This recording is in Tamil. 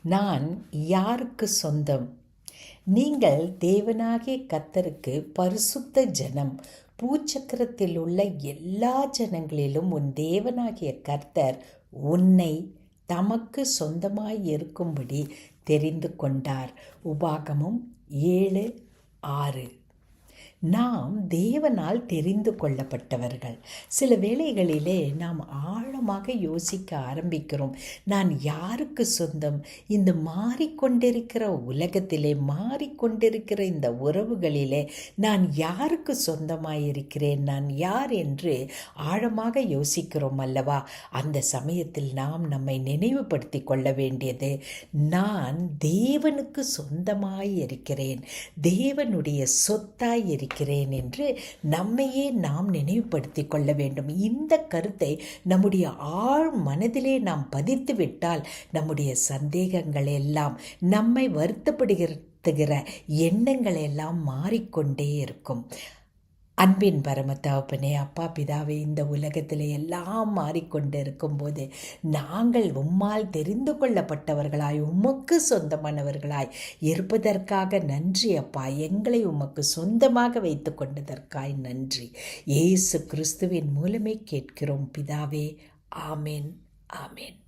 நான் யாருக்கு சொந்தம்? நீங்கள் தேவனாகிய கர்த்தருக்கு பரிசுத்த ஜனம். பூச்சக்கரத்தில் உள்ள எல்லா ஜனங்களிலும் உன் தேவனாகிய கர்த்தர் உன்னை தமக்கு சொந்தமாய் இருக்கும்படி தெரிந்து கொண்டார். உபாகமம் 7:6. நாம் தேவனால் தெரிந்து கொள்ளப்பட்டவர்கள். சில வேளைகளிலே நாம் ஆழமாக யோசிக்க ஆரம்பிக்கிறோம். நான் யாருக்கு சொந்தம்? இந்த மாறிக்கொண்டிருக்கிற உலகத்திலே, மாறிக்கொண்டிருக்கிற இந்த உறவுகளிலே நான் யாருக்கு சொந்தமாயிருக்கிறேன்? நான் யார் என்று ஆழமாக யோசிக்கிறோம் அல்லவா? அந்த சமயத்தில் நாம் நம்மை நினைவுபடுத்தி கொள்ள வேண்டியது, நான் தேவனுக்கு சொந்தமாயிருக்கிறேன், தேவனுடைய சொத்தாய் இருக்கிறேன் என்று நம்மையே நாம் நினைவுபடுத்தி கொள்ள வேண்டும். இந்த கருத்தை நம்முடைய ஆழ் மனதிலே நாம் பதித்து விட்டால் நம்முடைய சந்தேகங்கள் எல்லாம், நம்மை வருத்தப்படுகிற எண்ணங்கள் எல்லாம் மாறிக்கொண்டே இருக்கும். அன்பின் பரம தகப்பனே, அப்பா பிதாவே, இந்த உலகத்தில் எல்லாம் மாறிக்கொண்டு இருக்கும்போது நாங்கள் உம்மால் தெரிந்து கொள்ளப்பட்டவர்களாய், உமக்கு சொந்தமானவர்களாய் இருப்பதற்காக நன்றி அப்பா. எங்களை உமக்கு சொந்தமாக வைத்து கொண்டதற்காய் நன்றி. இயேசு கிறிஸ்துவின் மூலமே கேட்கிறோம் பிதாவே. ஆமேன், ஆமேன்.